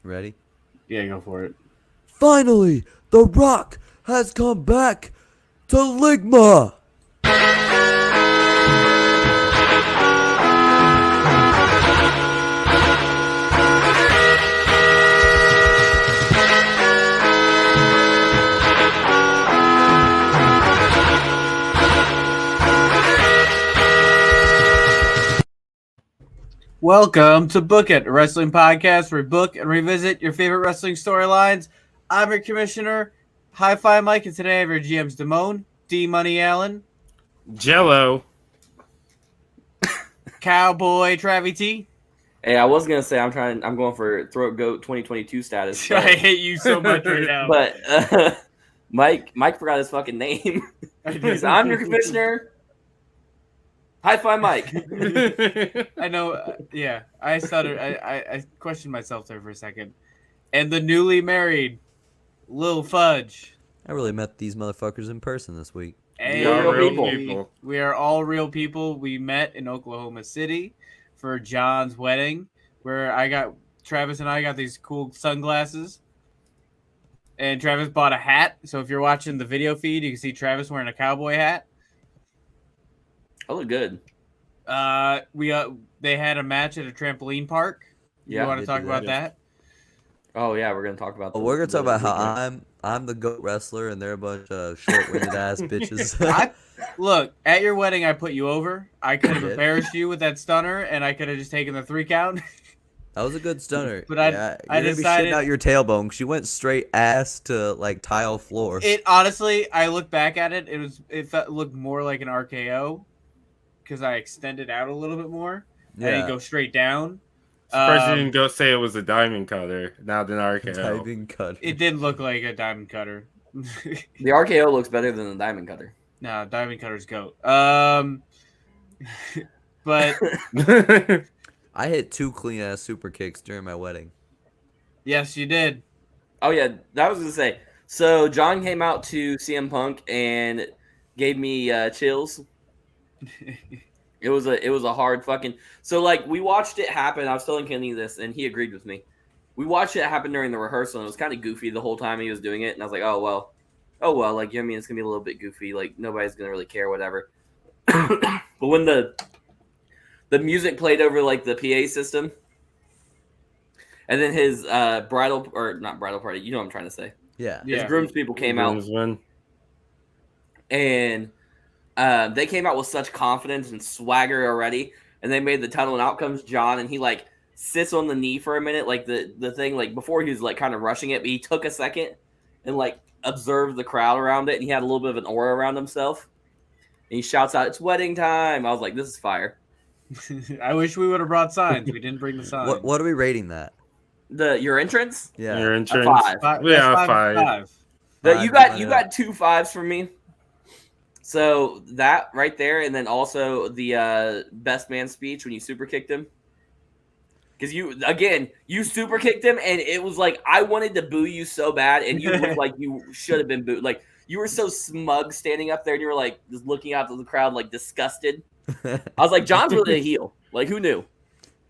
Ready? Yeah, go for it. Finally, The Rock has come back to Ligma. Welcome to Book It, a wrestling podcast where we book and revisit your favorite wrestling storylines. I'm your commissioner, Hi-Fi Mike, and today I have your GMs Damone, D Money Allen, Jello. Cowboy Travie T. Hey, I was gonna say I'm going for Throat Goat 2022 status. I But, hate you so much right now. but Mike forgot his fucking name. I'm your commissioner. High five, Mike. I know, yeah, I stuttered. I questioned myself there for a second. And the newly married Lil Fudge. I really met these motherfuckers in person this week. Hey, We are real people. We are all real people. We met in Oklahoma City for John's wedding, where Travis and I got these cool sunglasses. And Travis bought a hat. So if you're watching the video feed, you can see Travis wearing a cowboy hat. I look good. They had a match at a trampoline park. Yeah, You want to did talk do about that. that? Oh yeah, we're gonna talk about. We're gonna talk about how I'm the goat wrestler and they're a bunch of short-winded ass bitches. Look, at your wedding, I put you over. I could have did. embarrassed you with that stunner, and I could have just taken the 3 count. That was a good stunner. But I I you're gonna decided- be shitting out your tailbone. She went straight ass to like tile floor. It honestly, I look back at it. It looked more like an RKO because I extended out a little bit more. I didn't go straight down. First, you didn't go say it was a diamond cutter, not an RKO. Diving cut. It did look like a diamond cutter. The RKO looks better than the Diamond Cutter. No, diamond cutters goat. But I hit 2 clean ass super kicks during my wedding. yes, you did. Oh yeah, that was gonna say. So John came out to CM Punk and gave me chills. It was a hard fucking. So like we watched it happen. I was telling Kenny this, and he agreed with me. We watched it happen during the rehearsal, and it was kind of goofy the whole time he was doing it. And I was like, oh well, like I mean, it's gonna be a little bit goofy. Like nobody's gonna really care, whatever. But when the music played over like the PA system, and then his not bridal party, you know what I'm trying to say. Yeah. His groom's people came out, and they came out with such confidence and swagger already, and they made the tunnel, and out comes John, and he like sits on the knee for a minute, like the thing, like before he was like kind of rushing it, but he took a second and like observed the crowd around it, and he had a little bit of an aura around himself, and he shouts out, "It's wedding time!" I was like, "This is fire." I wish we would have brought signs. We didn't bring the signs. What are we rating that? Your entrance? Yeah. Your entrance. 5. Yeah, five. You got 2 5s from me. So that right there, and then also the best man speech when you super kicked him. Because you super kicked him, and it was like I wanted to boo you so bad, and you looked like you should have been booed. Like you were so smug standing up there, and you were like just looking out to the crowd, like disgusted. I was like, John's really a heel. Like who knew?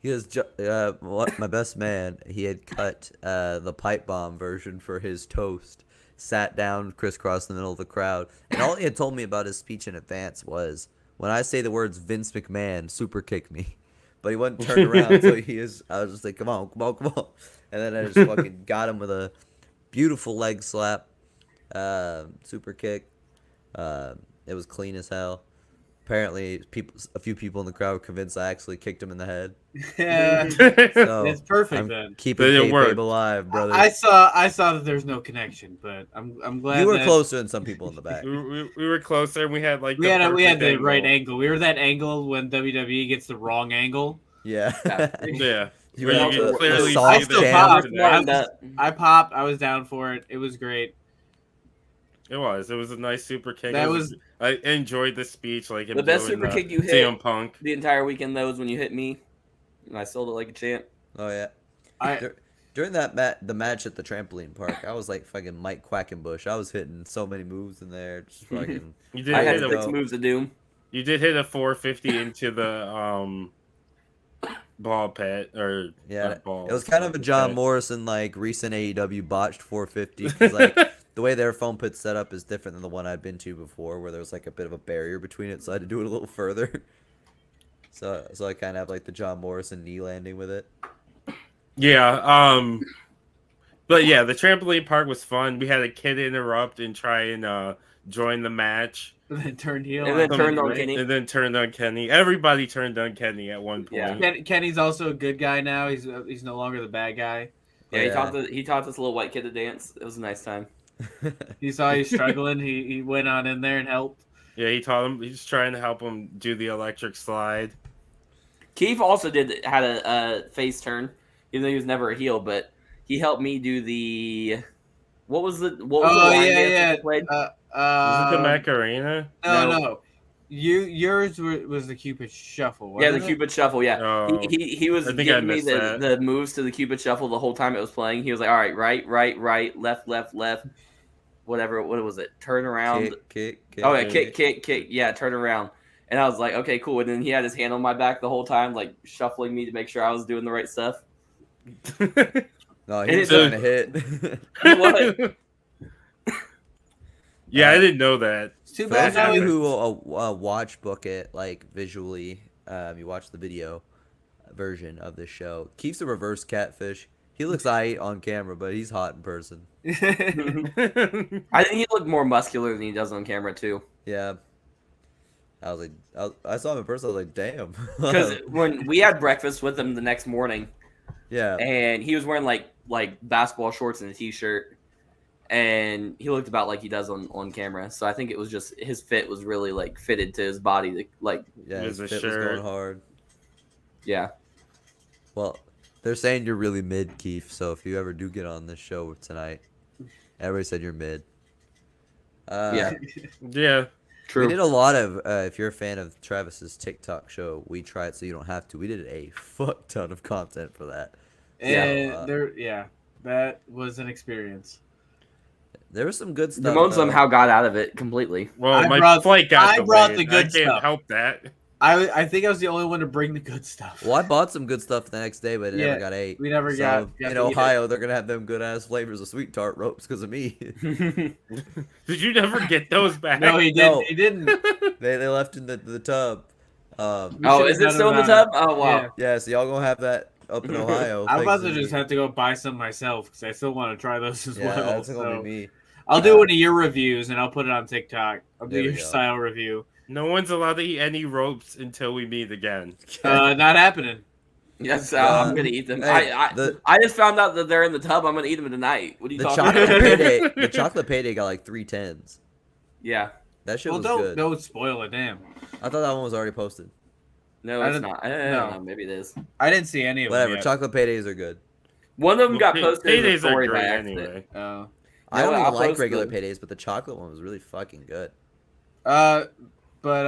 He was my best man. He had cut the pipe bomb version for his toast. Sat down, crisscrossed in the middle of the crowd, and all he had told me about his speech in advance was, "When I say the words Vince McMahon, super kick me." But he wouldn't turn around, so I was just like, "Come on, and then I just fucking got him with a beautiful leg slap, super kick. It was clean as hell. Apparently, a few people in the crowd were convinced I actually kicked him in the head. Yeah, So it's perfect I'm then. keeping Then it worked. kayfabe alive, brother. I saw that there's no connection, but I'm glad You were that closer than some people in the back. We were closer, and we had like we had the perfect right angle. We were that angle when WWE gets the wrong angle. Yeah. Yeah. You Where were you the- can clearly the see soft I still the popped. difference. I popped. I was down for it. It was great. It was a nice super kick. That was- I enjoyed the speech, like him The best doing super kick you hit CM Punk. the entire weekend though was when you hit me, and I sold it like a champ. Oh yeah. I During the match at the trampoline park, I was like fucking Mike Quackenbush. I was hitting so many moves in there, just fucking. You did I had hit 6 a moves of doom. You did hit a 450 into the ball pit or Yeah, not ball. it was kind of a John pit. Morrison like recent AEW botched 450 because like the way their foam pit set up is different than the one I'd been to before, where there was like a bit of a barrier between it, so I had to do it a little further. So I kind of have like the John Morrison knee landing with it. Yeah. But yeah, the trampoline park was fun. We had a kid interrupt and try and join the match, And then turned heel. And then on turned Kenny, on right? Kenny. and then turned on Kenny. Everybody turned on Kenny at one Yeah. point. Kenny's also a good guy now. He's no longer the bad guy. Yeah, Yeah. he taught this little white kid to dance. It was a nice time. He saw he's struggling. He went on in there and helped. Yeah, he taught him. He's trying to help him do the electric slide. Keith also had a face turn, even though he was never a heel, but he helped me do the what was the Oh line yeah, dance yeah. that you played? Was it the Macarena? No. Yours was the Cupid Shuffle. Yeah, the wasn't it? Cupid Shuffle. Yeah, Oh, he was I think I giving me missed the, that. the moves to the Cupid Shuffle the whole time it was playing. He was like, "All right, right, left, whatever. What was it? Turn around. Kick. Oh yeah, kick. Yeah, turn around." And I was like, "Okay, cool." And then he had his hand on my back the whole time, like shuffling me to make sure I was doing the right stuff. No, And he was it's trying to hit. He was. Yeah, I didn't know that. It's too For those bad of you now. who watch book it like visually, you watch the video version of this show. Keith's a reverse catfish. He looks aight on camera, but he's hot in person. I think he looked more muscular than he does on camera too. Yeah. I was like, I saw him in person. I was like, damn. Because when we had breakfast with him the next morning, yeah. and he was wearing like basketball shorts and a t-shirt, and he looked about like he does on camera. So I think it was just his fit was really like fitted to his body. Yeah, his His fit was shirt. going hard. Yeah. Well, they're saying you're really mid, Keith. So if you ever do get on this show tonight, everybody said you're mid. Yeah. Yeah. True. We did a lot of, if you're a fan of Travis's TikTok show, We Try It So You Don't Have To. We did a fuck ton of content for that. And that was an experience. There was some good stuff. Damone though. somehow got out of it completely. Well, I my brought- flight got I delayed. brought the good I can't stuff. help that. I think I was the only one to bring the good stuff. Well, I bought some good stuff the next day, but it Yeah, never got ate. we never So, got in to eat it. Ohio, they're gonna have them good ass flavors of sweet tart ropes because of me. Did you never get those back? No, he didn't. No. He didn't. they left in the tub. We Oh, should've is it done still in the about tub? Oh wow. Yeah. Yeah, so y'all gonna have that up in Ohio. I'm about thanks to me. just have to go buy some myself because I still want to try those as Yeah, well. that's gonna So be me. I'll do one of your reviews and I'll put it on TikTok. I'll do There we your go. style review. No one's allowed to eat any ropes until we meet again. Not happening. Yes, I'm gonna eat them. Hey, I just found out that they're in the tub. I'm gonna eat them tonight. What are you the talking chocolate about? payday. The chocolate payday got like 3 10s. Yeah. That shit Well, was good. don't spoil it. Damn. I thought that one was already posted. No, I it's didn't- not. I don't no. know. Maybe it is. I didn't see any of Whatever. them yet. Chocolate paydays are good. One of them got Well, posted as a paydays are story by great accident. anyway. I don't what? even I'll like post regular the- paydays, but the chocolate one was really fucking good. But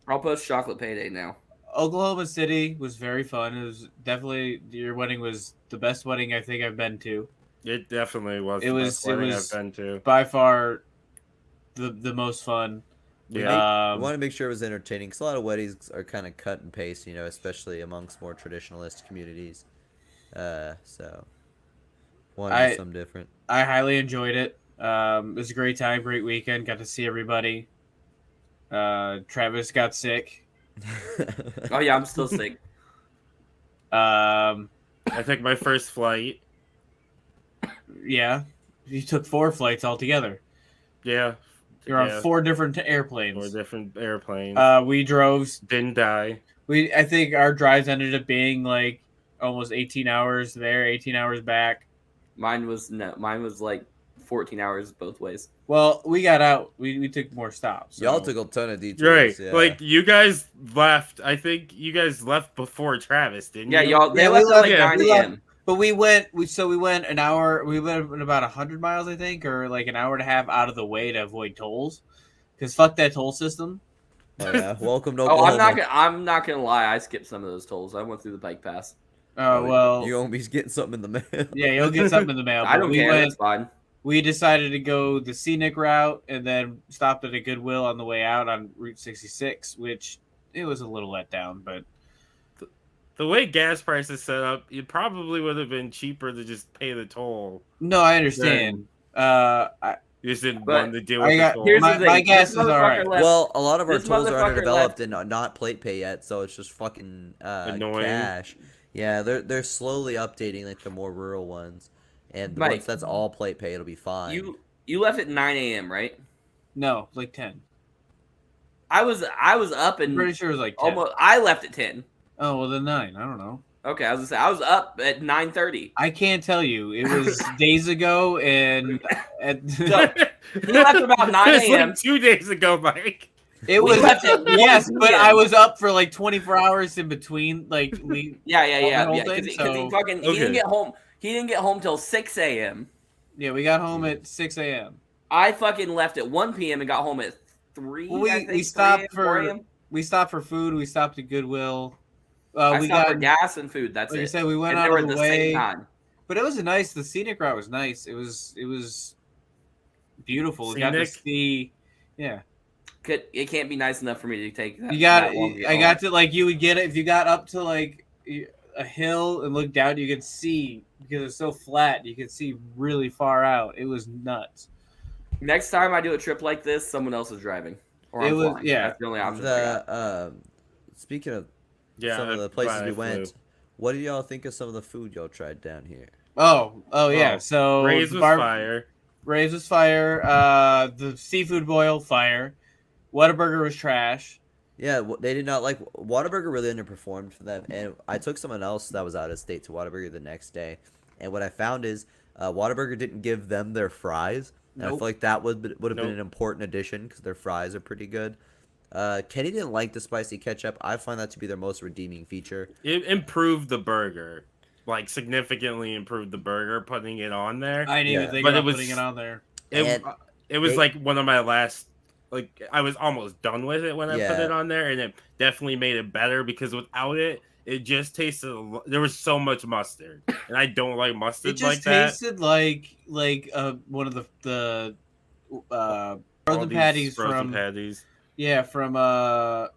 I'll post chocolate payday now. Oklahoma City was very fun. It was definitely your wedding was the best wedding I think I've been to. It definitely was. It the was- best it wedding was- I've been to. By far, the most fun. Yeah. We want to make sure it was entertaining because a lot of weddings are kind of cut and paste, you know, especially amongst more traditionalist communities. So wanted to do something different. I highly enjoyed it. It was a great time, great weekend. Got to see everybody. Travis got sick. Oh yeah, I'm still sick. Um, I took my first flight. yeah, you took 4 flights altogether. Yeah. You're on Yeah. 4 different 4 airplanes. different airplanes. We drove. Didn't die. I think our drives ended up being like almost 18 hours there, 18 hours back. Mine was like 14 hours both ways. Well, we got out. We took more stops. So. Y'all took a ton of detours. Right. Yeah. Like, you guys left. I think you guys left before Travis, didn't Yeah, you? y'all. They Yeah, we left at left- like yeah, 9 we left- a.m. But we went an hour. We went about 100 miles, I think, or like an hour and a half out of the way to avoid tolls. Because fuck that toll system. Oh, yeah. Welcome to Oh, Oklahoma. I'm not gonna lie. I skipped some of those tolls. I went through the bike pass. Oh well. You gonna be getting something in the mail. Yeah, you'll get something in the mail. I but don't we care. went- That's fine. We decided to go the scenic route and then stopped at a Goodwill on the way out on Route 66, which it was a little let down, but the way gas prices set up, it probably would have been cheaper to just pay the toll. No, I understand. I You just didn't But want to deal I with the got- toll. Here's My- the thing. my gas This is motherfucker alright. left- Well, a lot of our this tools are motherfucker underdeveloped and not plate pay yet, so it's just fucking Annoying. cash. Yeah, they're slowly updating like the more rural ones, and Mike, once that's all plate pay, it'll be fine. you left at 9 a.m. right? no, it's like 10. I was up I'm and pretty sure it was like 10. almost. I left at 10. Oh well, then 9. I don't know. Okay, I was gonna say I was up at 9:30. I can't tell you. It was days ago, and He left about 9 It's a.m. like 2 days ago, Mike. it We was left at 1 yes, but p.m. I was up for like 24 hours in between. Like Yeah. whole Because thing, he so- fucking he Okay. didn't get home. He didn't get home till 6 a.m. yeah, we got home at 6 a.m. I fucking left at 1 p.m. and got home at 3. Well, I think, we stopped 4 for a.m. we stopped for food. We stopped at Goodwill. I We stopped got for gas and food. That's like I it. said, we went And out they were of at the the way. same time. But it was a nice. The scenic route was nice. It was beautiful. We got to Scenic? see. Yeah, It can't be nice enough for me to take that. you got. that long to get I home. got to like you would get it if you got up to like a hill and looked down. You could see because it's so flat. You could see really far out. It was nuts. Next time I do a trip like this, someone else is driving. Or It I'm was- flying. yeah. That's the only option I got. The speaking of Yeah, some of the I'm places glad we I flew. went, what do y'all think of some of the food y'all tried down here? Oh yeah. Oh, So Ray's the was bar- fire. Ray's was fire. The seafood boil fire. Whataburger was trash. Yeah, they did not like Whataburger. Really underperformed for them, and I took someone else that was out of state to Whataburger the next day, and what I found is Whataburger didn't give them their fries. And I Nope. feel like that would have been Nope. an important addition because their fries are pretty good. Kenny didn't like the spicy ketchup. I find that to be their most redeeming feature. It improved the burger, like significantly improved the burger, putting it on there. I didn't Yeah. even think But about it was- putting it on there. It, And it was they- like one of my last. Like I was almost done with it when I put Yeah. it on there, and it definitely made it better because without it, it just tasted. There was so much mustard, and I don't like mustard It just like that. tasted like one of the All frozen these patties frozen from patties. from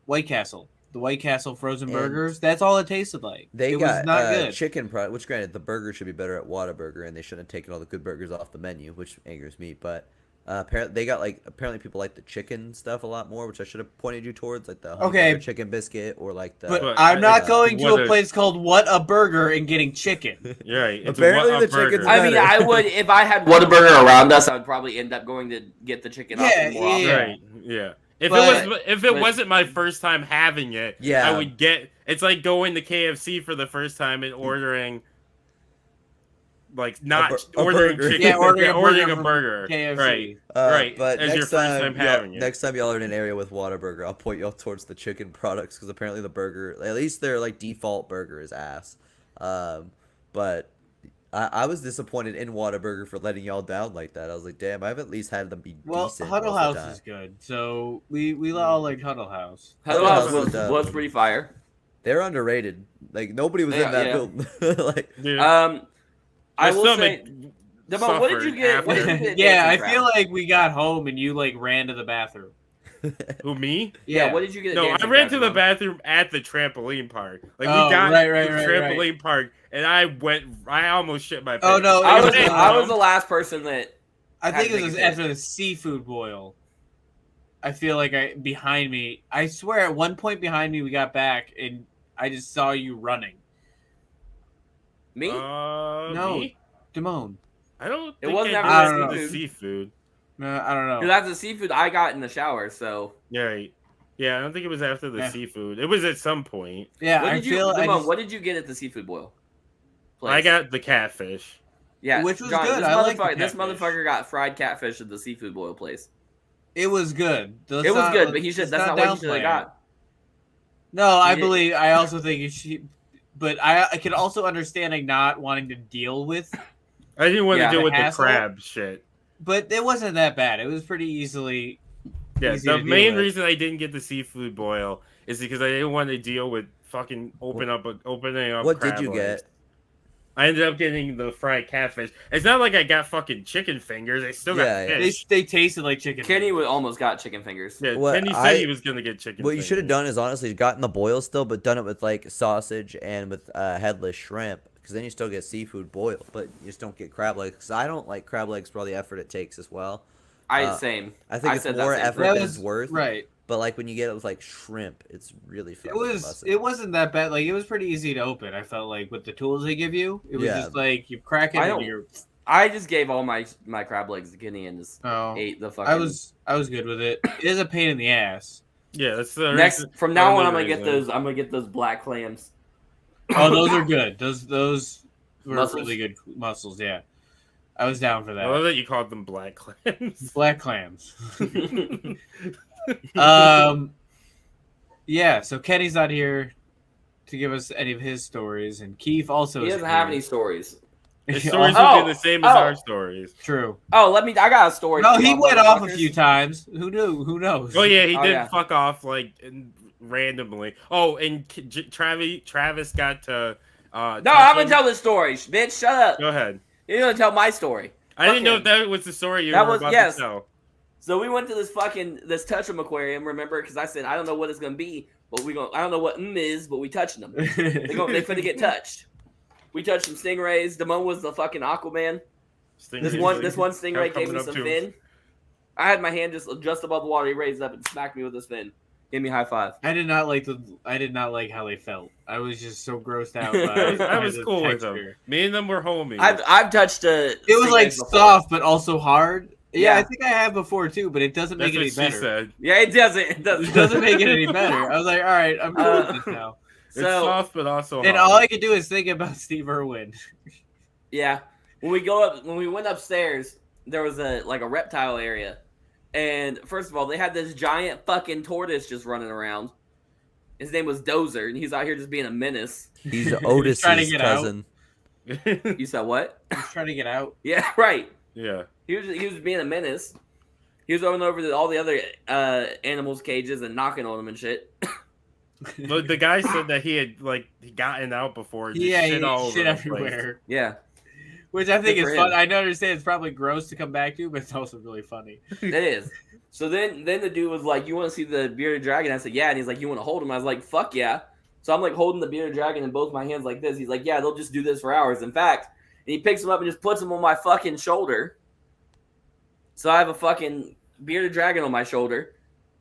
White Castle. The White Castle frozen And burgers. That's all it tasted like. They it got was not good. chicken which granted the burger should be better at Whataburger, and they shouldn't have taken all the good burgers off the menu, which angers me. But apparently people like the chicken stuff a lot more, which I should have pointed you towards, like the honey Okay. butter chicken biscuit or like the. But But I'm not uh, going to what a a- place called What a Burger and getting chicken. You're right. It's Apparently a the burger. chicken's I mean, better. I would if I had Whataburger around us, I would probably end up going to get the chicken Yeah, option more often. yeah. Right. Yeah. If But- it wasn't my first time having it, Yeah. I would get. It's like going to KFC for the first time and ordering, like not a ordering burger. chicken, Yeah, ordering a ordering burger a from burger. KFC. Right. Right, But as your next first time, time having it. next time y'all are in an area with Whataburger, I'll point y'all towards the chicken products because apparently the burger, at least their like default burger, is ass. But I was disappointed in Whataburger for letting y'all down like that. I was like, damn, I've at least had them be Well, decent. Huddle most of the House time. is good. So we all like Huddle House. Huddle Huddle House House was, was, was pretty fire. They're underrated. Like nobody was Yeah, in that yeah. building. Like Yeah. I My will say, stomach Damon, what did you suffered get? What did you after. get? Yeah, I Dancing feel Crab? like we got home and you like ran to the bathroom. Who, me? Yeah, what did you get? At No, I Dancing ran Crab, to the Damon? bathroom at the trampoline park. Like Oh, we got right, to right, the right, trampoline park, and I almost shit my pants. Oh, no, I it was was- I was the last person that. I think Had it was to take a after the seafood boil. I feel like behind me. I swear, at one point behind me, we got back and I just saw you running. Me? No. Me? Damone. I don't. It Think wasn't I after did the the seafood. seafood. No, I don't know. Because that's the seafood I got in the shower. So Yeah, right. Yeah, I don't think it was after the Yeah. seafood. It was at some point. Yeah, what I did you? feel. I Damon, just- what did you get at the seafood boil? I place? got the catfish. Yeah, Which was John, good. This I like the motherfucker, this catfish. motherfucker got fried catfish at the seafood boil place. It was good. It was good, but he should. That's not what he should downplay have it. got. No, I did- believe. I also think it should. But I can also understand like not wanting to deal with. I didn't want Yeah. to deal The with the hassle? crab shit. But it wasn't that bad. It was pretty easily. Yeah, Easy the to deal main with. reason I didn't get the seafood boil is because I didn't want to deal with fucking opening up what crab did you legs. get? I ended up getting the fried catfish. It's not like I got fucking chicken fingers. I still got Yeah, yeah. fish. They tasted like chicken. Kenny fingers. almost got chicken fingers. Yeah, What Kenny said he was gonna get chicken. What you should have fingers. done is honestly gotten the boil still, but done it with like sausage and with headless shrimp, because then you still get seafood boiled, but you just don't get crab legs. Because I don't like crab legs for all the effort it takes as well. Same. I think it's said that more same effort thing. than it's worth. Right. But like when you get it with like shrimp, it's really fucking bussin'. It wasn't that bad. Like it was pretty easy to open. I felt like with the tools they give you, it was Yeah. just like you crack it and you're. I just gave all my crab legs to Kenny and just Oh, ate the fucking. I was good with it. It is a pain in the ass. Yeah, that's the Next from now on. I'm gonna reason. get those. I'm gonna get those black clams. Oh, those are good. Those were Mussels? really good mussels. Yeah, I was down for I love that. that you called them black clams. Black clams. Yeah. So Kenny's not here to give us any of his stories, and Keith also. He isn't doesn't have here. any stories. His stories Oh, would be the same as oh. our stories. True. Oh, I got a story. No, for he y'all went off a motherfuckers. few times. Who knew? Who knows? Oh yeah, he Oh, did yeah. fuck off like randomly. Oh, and Travis got to. No, I'm gonna tell this story, bitch. Shut up. Go ahead. You're gonna tell my story. I didn't know him. if that was the story you That were was- about yes. to tell. So we went to this Touch'em aquarium. Remember? Because I said I don't know what it's gonna be, but I don't know what is, but we touching them. They finna get touched. We touched some stingrays. Damone was the fucking Aquaman. This one stingray gave me some fin. I had my hand just above the water. He raised up and smacked me with his fin. Gave me a high five. I did not like how they felt. I was just so grossed out by I was the cool with them. texture. Me and them were homies. I've touched a. It was like stingrays before. soft but also hard. Yeah, Yeah. I think I have before too, but it doesn't That's make it what any she better. said. Yeah, it doesn't. It It doesn't. doesn't make it any better. I was like, all right, I'm cool with this now. It's So soft but also And hard. all I could do is think about Steve Irwin. yeah, when we went upstairs, there was a reptile area, and first of all, they had this giant fucking tortoise just running around. His name was Dozer, and he's out here just being a menace. He's Otis's trying to get out. cousin. You said what? He's trying to get out. Yeah, right. Yeah. He was being a menace. He was going over to all the other animals' cages and knocking on them and shit. But the guy said that he had gotten out before. And just Yeah, shit all shit over the place. everywhere. Yeah, Which I think Good is for fun. him. I understand it's probably gross to come back to, but it's also really funny. it is. So then the dude was like, "You want to see the bearded dragon?" I said, "Yeah." And he's like, "You want to hold him?" I was like, "Fuck yeah!" So I'm like holding the bearded dragon in both my hands like this. He's like, "Yeah, they'll just do this for hours." In fact, and he picks him up and just puts him on my fucking shoulder. So I have a fucking bearded dragon on my shoulder,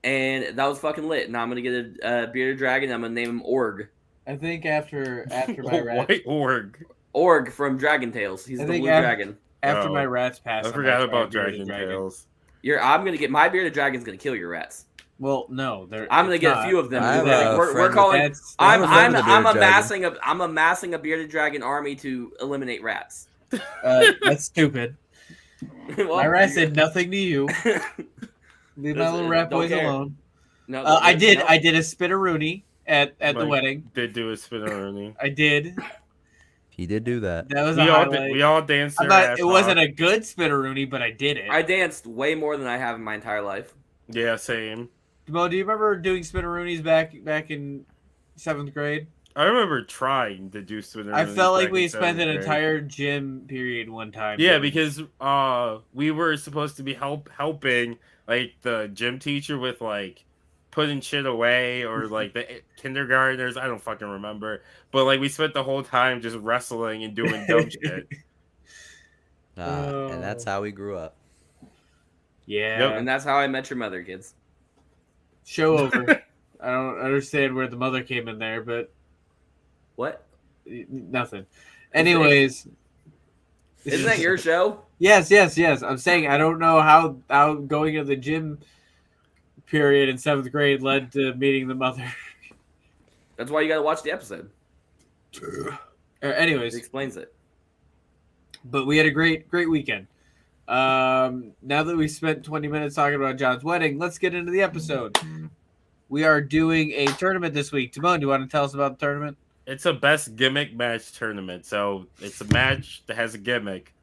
and that was fucking lit. Now I'm gonna get a bearded dragon. I'm gonna name him Org. I think after my rat White org. Org from Dragon Tales. He's I the think blue dragon. after Oh, my rats passed. I forgot about Dragon Dragon Tales. I'm gonna get my bearded dragon's gonna kill your rats. Well, no, I'm gonna get a few of them. I have We're, a we're friend calling. That's I'm a friend with a I'm bearded amassing a bearded dragon army to eliminate rats. that's stupid. Well, My rat said nothing to you. Leave my Doesn't- little rat don't boys care. alone. No, I did. no. I did a spitteroony at the Like, wedding. Did do a spin on I did. He did do that. That was we a all highlight. we all danced. I'm Their not, ass it wasn't off. a good spitteroony, but I did it. I danced way more than I have in my entire life. Yeah, same. Mo, do you remember doing spitteroonies back in 7th grade? I remember trying to do spin. I felt like we back in spent an 7th grade. entire gym period one time. Yeah, doing- because we were supposed to be helping like the gym teacher with like putting shit away or like the kindergartners. I don't fucking remember, but like we spent the whole time just wrestling and doing dumb shit. And that's how we grew up. yeah, And that's how I met your mother, kids. show over. I don't understand where the mother came in there, but What? nothing. Anyways, Isn't that your show? Yes. I'm saying I don't know how going to the gym period in 7th grade led to meeting the mother. That's why you gotta watch the episode. It Anyways, explains it. but we had a great weekend. Now that we spent 20 minutes talking about John's wedding, let's get into the episode. We are doing a tournament this week. Timon, do you want to tell us about the tournament? It's a best gimmick match tournament, so it's a match that has a gimmick.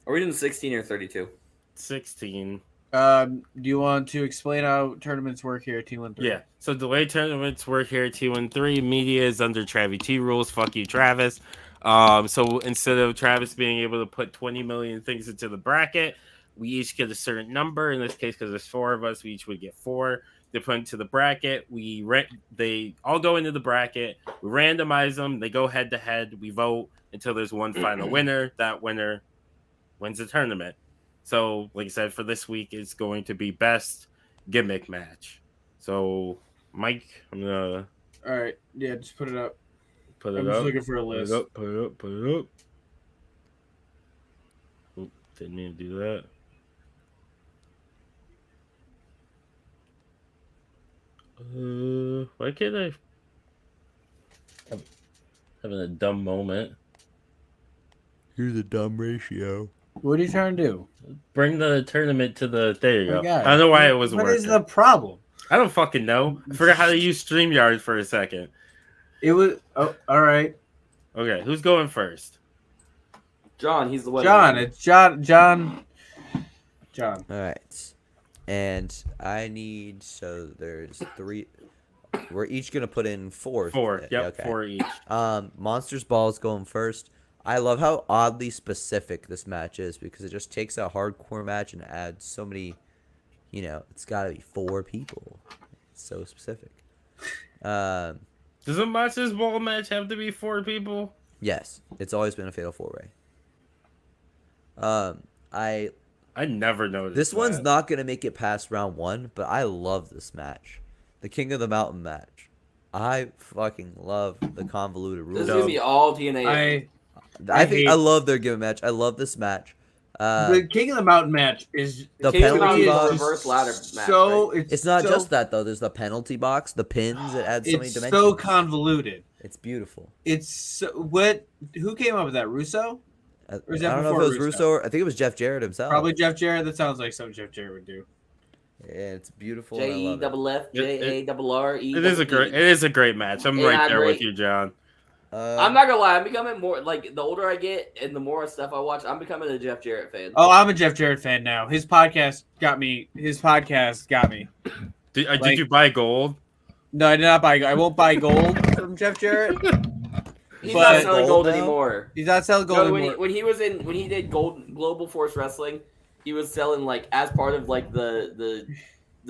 Are we doing 16 or 32? 16. Do you want to explain how tournaments work here at T13? Yeah. So the way tournaments work here at T13, media is under Travis T rules. Fuck you, Travis. So instead of Travis being able to put 20 million things into the bracket, we each get a certain number. In this case, because there's 4 of us, we each would get 4. They put into the bracket. They all go into the bracket. We randomize them. They go head to head. We vote until there's one final winner. That winner wins the tournament. So, like I said, for this week, it's going to be best gimmick match. So, Mike, I'm gonna All right, yeah, just put it up. put it I'm up. just looking for a list. Put it up. Oop, didn't mean to do that. Why can't I? I'm having a dumb moment. Here's a dumb ratio. What are you trying to do? Bring the tournament to the. There you My go. God. I don't know why it wasn't What working. is the problem? I don't fucking know. I forgot how to use StreamYard for a second. It was. Oh, all right, Okay, who's going first? John, he's the one. John. It's John. John. All right, and I need there's 3. We're each gonna put in 4. 4. Yep, Okay. 4 each. Monsters Ball is going first. I love how oddly specific this match is because it just takes a hardcore match and adds so many. It's got to be 4 people. It's so specific. Does a Monsters Ball match have to be 4 people? Yes, it's always been a fatal 4-way. I never noticed. This one's that. not gonna make it past round 1, but I love this match, the King of the Mountain match. I fucking love the convoluted This rules. is gonna be all TNA. I love their given match. I love this match. The King of the Mountain match is The King of the penalty Mountain is box. a reverse ladder match. so Right? It's not so- just that though. There's the penalty box, the pins. It adds so many It's dimensions. so convoluted. It's beautiful. It's so, what? Who came up with that? Russo? I Or is that don't know if before it was Russo? Russo. Or, I think it was Jeff Jarrett himself. Probably Jeff Jarrett. That sounds like something Jeff Jarrett would do. Yeah, it's beautiful. And I love it. JEFF JARRE. It is a great match. I'm Yeah, right there with great. you, John. I'm not gonna lie, I'm becoming more like the older I get and the more stuff I watch, I'm becoming a Jeff Jarrett fan. Oh, I'm a Jeff Jarrett fan now. His podcast got me. Did you buy gold? No, I did not buy. I won't buy gold from Jeff Jarrett. He's but- not selling Gold gold now? anymore. He's not selling gold No, anymore. when he did Global Force Wrestling, he was selling like as part of like the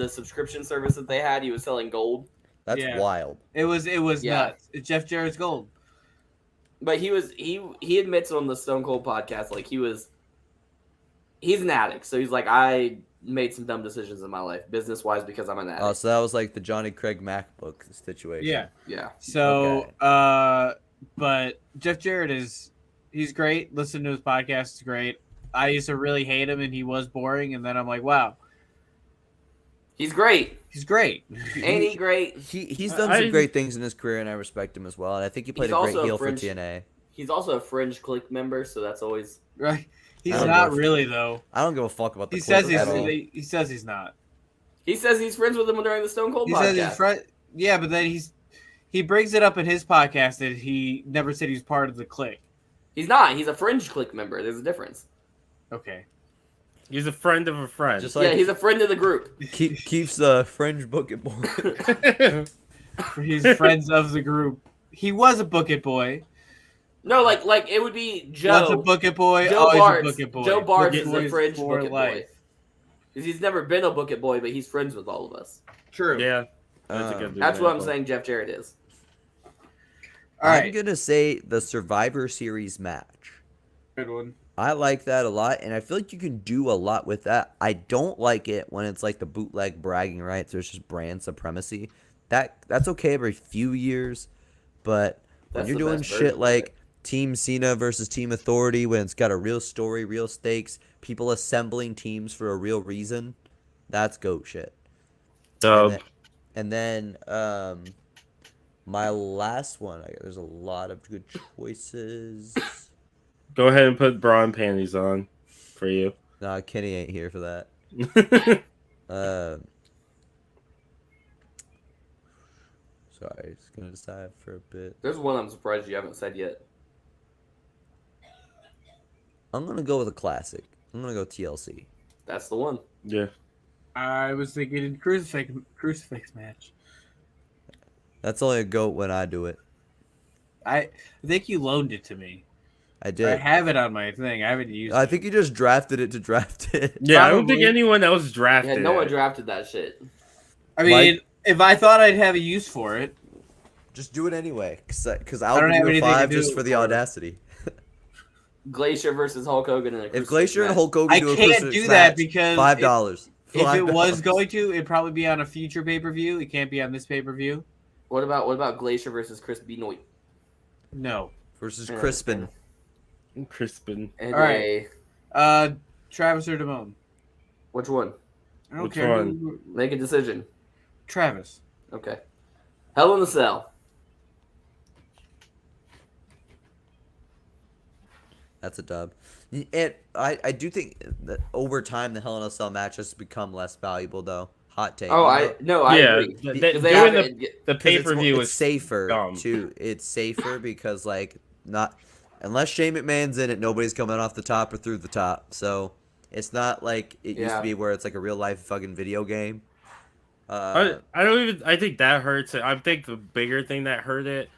subscription service that they had, he was selling gold. That's Yeah. wild. It was Yeah. nuts. It's Jeff Jarrett's gold. But he admits on the Stone Cold podcast, like he's an addict. So he's like, I made some dumb decisions in my life, business wise, because I'm an addict. Oh, so that was like the Johnny Craig MacBook situation. Yeah. Yeah. So, Okay. but Jeff Jarrett he's great. Listen to his podcast; it's great. I used to really hate him, and he was boring. And then I'm like, wow, He's great. he's great. Ain't he great? He's done some great things in his career, and I respect him as well. And I think he played He's a great also a heel for fringe- TNA. He's also a Fringe Click member, so that's always Right? He's I don't not know. really though. I don't give a fuck about the He says Clippers at all. he says he's not. he says he's friends with him during the Stone Cold He podcast. says he's friend. Yeah, but then he brings it up in his podcast that he never said he's part of the clique. He's not. He's a Fringe Click member. There's a difference. Okay. He's a friend of a friend. Just like Yeah, he's a friend of the group. keeps the fringe book it boy. He's friends of the group. He was a book it boy. No, like it would be Once a Joe. book it boy, Joe always Bartz. a book it boy. Joe Bartz Book it is a boys Fringe for Book It life. boy. Because he's never been a Book It boy, but he's friends with all of us. True. Yeah, that's a good. That's what I'm example. saying. Jeff Jarrett is. All I'm right. gonna say the Survivor Series match. Good one. I like that a lot, and I feel like you can do a lot with that. I don't like it when it's like the bootleg bragging rights. There's just brand supremacy. That's okay every few years, but when That's you're the doing best shit version of like it. Team Cena versus Team Authority, when it's got a real story, real stakes, people assembling teams for a real reason, that's goat shit. Dub. And then my last one, there's a lot of good choices. Go ahead and put bra and panties on for you. Nah, Kenny ain't here for that. Sorry, just gonna decide for a bit. There's one I'm surprised you haven't said yet. I'm gonna go with a classic. I'm gonna go TLC. That's the one. Yeah. I was thinking crucifix match. That's only a goat when I do it. I think you loaned it to me. I I did. have it on my thing. I haven't used I it. think you just drafted it to draft it. Yeah, I don't think Probably. anyone else Yeah, drafted no one it. drafted that shit. I mean, if I thought I'd have a use for it, Just do it anyway, because I I'll don't give have you a anything to 5 do just for the for it. audacity. Glacier versus Hulk Hogan in a If crucifix Glacier and match. Hulk Hogan I do a can't crucifix do that match, because $5. if it was $5. going to, it'd probably be on a future pay-per-view. It can't be on this pay-per-view. What about Glacier versus Chris Benoit? No. versus Yeah, Crispin. Crispin. And All right. Travis or Damone? Which one? I don't Which care. one? Who, Make a decision. Travis. Okay. Hell in the Cell. That's a dub. And I do think that over time the Hell in a Cell match has become less valuable though. Hot take. Oh, even though- I Yeah, agree. th- Because they doing haven't. the 'cause pay it's per more- view it's is safer dumb. too. It's safer because like not unless Shane McMahon's in it, nobody's coming off the top or through the top. So it's not like it used Yeah. to be where it's like a real life fucking video game. I don't even. I think that hurts it. I think the bigger thing that hurt it,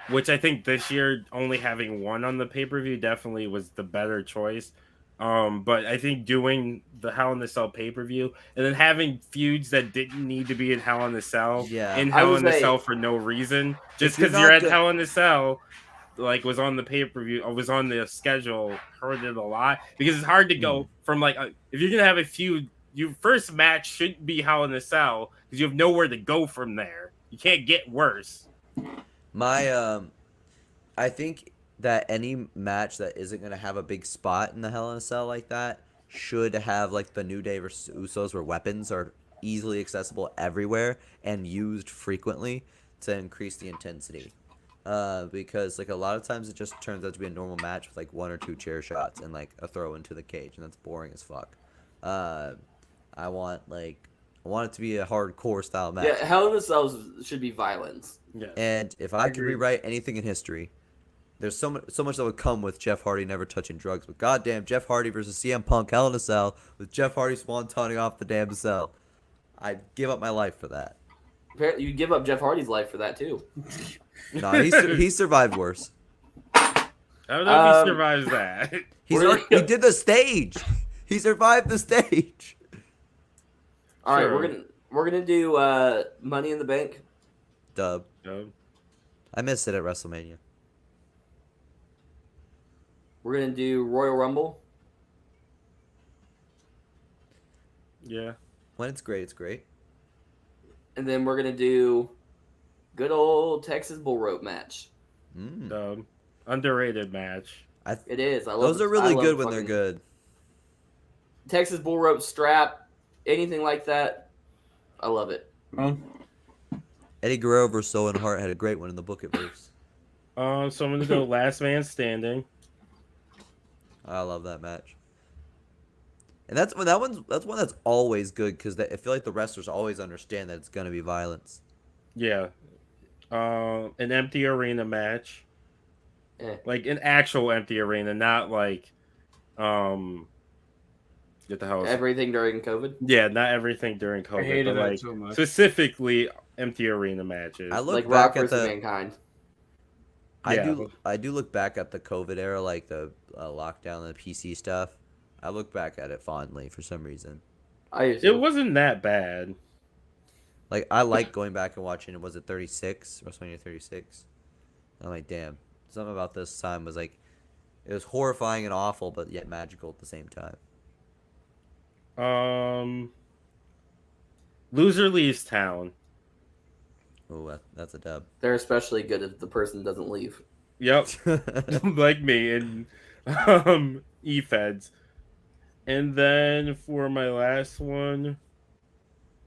which I think this year only having one on the pay per view definitely was the better choice. But I think doing the Hell in the Cell pay per view and then having feuds that didn't need to be in Hell in the Cell, Yeah. in I Hell would in the say- Cell for no reason, just If you're because you're not at go- Hell in the Cell, like was on the pay per view, or was on the schedule, hurt it a lot because it's hard to go from like if you're gonna have a feud. Your first match shouldn't be Hell in the Cell because you have nowhere to go from there. You can't get worse. My I think that any match that isn't gonna have a big spot in the Hell in a Cell like that should have like the New Day versus Usos, where weapons are easily accessible everywhere and used frequently to increase the intensity. Because like a lot of times it just turns out to be a normal match with like 1 or 2 chair shots and like a throw into the cage, and that's boring as fuck. I want it to be a hardcore style match. Yeah, Hell in the Cell should be violence. Yeah. And if I could agree. rewrite anything in history, there's so much that would come with Jeff Hardy never touching drugs. But goddamn, Jeff Hardy versus CM Punk, Hell in a Cell, with Jeff Hardy swan-taunting off the damn cell. I'd give up my life for that. Apparently, you give up Jeff Hardy's life for that too. No, he survived worse. I don't know if Um, he survives that. He did the stage. He survived the stage. All right, Sure. we're gonna do Money in the Bank. Dub. No. I missed it at WrestleMania. We're gonna do Royal Rumble. Yeah. When it's great, it's great. And then we're gonna do good old Texas Bull Rope match. Mm. Underrated match. It is. I love Those are I really love good when they're fucking good. Texas Bull Rope strap, anything like that. I love it. Well, Eddie Guerrero versus Owen Hart had a great one in the Book It verse. So I'm gonna go Last Man Standing. I love that match. And that's one that's always good because I feel like the wrestlers always understand that it's gonna be violence. Yeah. An empty arena match. Eh. Like an actual empty arena, not like get the hell. Everything during COVID. Yeah, not everything during COVID, I hated but that like so much. specifically empty arena matches. I look Like back Rock at versus the Mankind. I do look back at the COVID era, like the lockdown and the PC stuff. I look back at it fondly for some reason. I used It to. wasn't that bad. Like I like going back and watching. Was it 36? WrestleMania 36. I'm like, damn. Something about this time was like, it was horrifying and awful, but yet magical at the same time. Loser leaves town. Oh, that's a dub. They're especially good if the person doesn't leave. Yep. Like me and E-Feds. And then for my last one,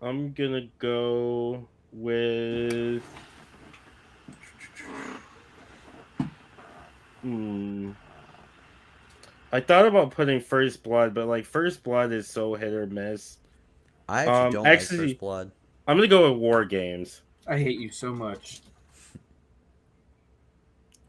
I'm gonna go with I thought about putting First Blood, but like First Blood is so hit or miss. I actually don't like First Blood. I'm gonna go with War Games. I hate you so much.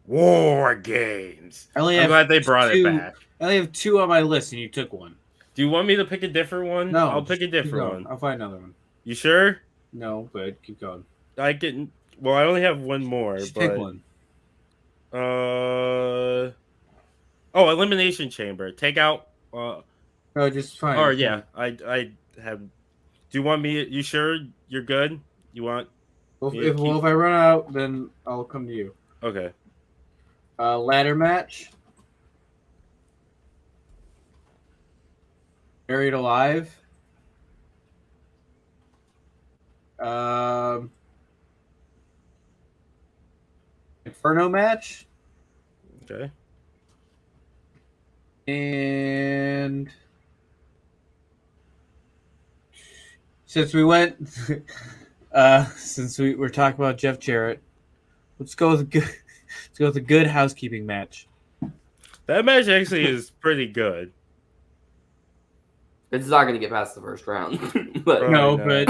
War Games. I only I'm have glad they brought it two- back. I only have 2 on my list, and you took one. Do you want me to pick a different one? No, I'll pick a just keep different going. one. I'll find another one. You sure? No, but keep going. I can. Well, I only have one more, Just but pick one. Elimination Chamber. Take out. No, just fine. Or yeah, I have. Do you want me? You sure you're good? You want? If I run out, then I'll come to you. Okay. Ladder match. Buried alive. Inferno match. Okay. And since we went, since we were talking about Jeff Jarrett, let's go with a good. Let's go with a good housekeeping match. That match actually is pretty good. It's not going to get past the first round. But Probably No, not. but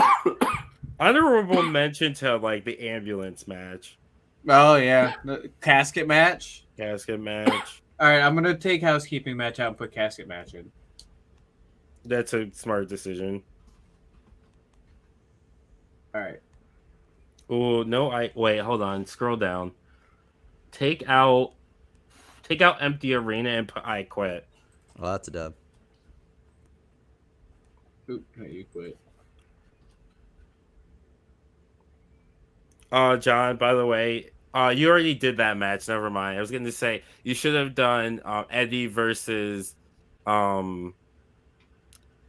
Honorable mention to like the ambulance match, oh yeah, the casket match. casket match. All right, I'm gonna take housekeeping match out and put casket match in. That's a smart decision. All right. Oh no! Wait. Hold on. Scroll down. Take out empty arena and put I quit. Well, that's a dub. Oop, no, you quit. John. By the way, you already did that match. Never mind. I was going to say you should have done Eddie versus Owen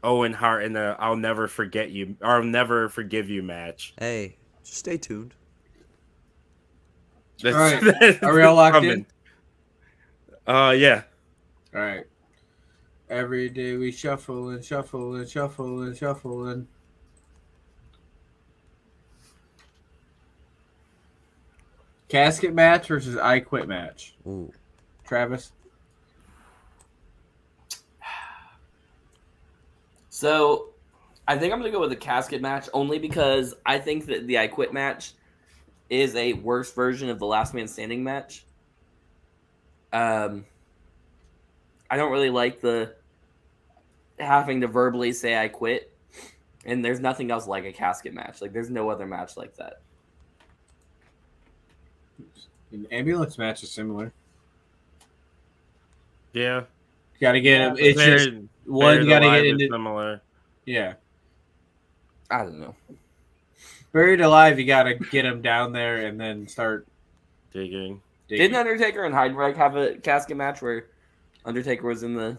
Hart in the I'll never forget you or I'll never forgive you match. Hey, just stay tuned. All right. Are we all locked in? Yeah. All right. Every day we shuffle and shuffle and shuffle and shuffle and. Casket match versus I quit match. Ooh. Travis. So, I think I'm going to go with the casket match only because I think that the I Quit match is a worse version of the Last Man Standing match. I don't really like the having to verbally say I quit, and there's nothing else like a casket match. Like, there's no other match like that. An ambulance match is similar. Yeah. Got to get him. It's just one got to get into. Similar. Yeah. I don't know. Buried alive, you got to get him down there and then start Digging. Didn't Undertaker and Heidenreich have a casket match where Undertaker was in the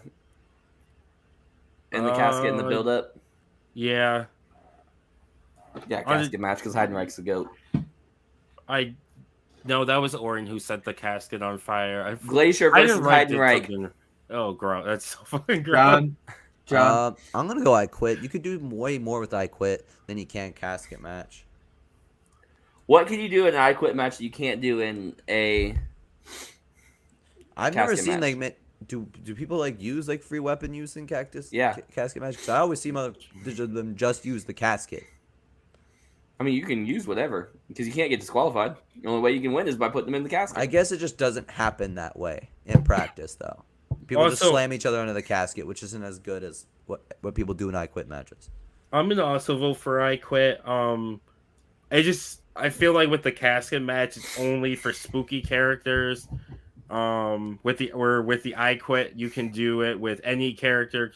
casket in the build up? Yeah. Yeah, casket match because Heidenreich's the GOAT. No, that was Orton who set the casket on fire. Glacier versus Heidenreich. Oh, gross. That's so fucking gross. John. I'm gonna go I quit. You could do way more with I quit than you can casket match. What can you do in an I Quit match that you can't do in a I've never casket seen match? like do people like use like free weapon use in casket match? Because I always see them just use the casket. I mean, you can use whatever because you can't get disqualified. The only way you can win is by putting them in the casket. I guess it just doesn't happen that way in practice, though. People just slam each other under the casket, which isn't as good as what people do in I Quit matches. I'm gonna also vote for I Quit. I feel like with the casket match, it's only for spooky characters. With the I Quit, you can do it with any character.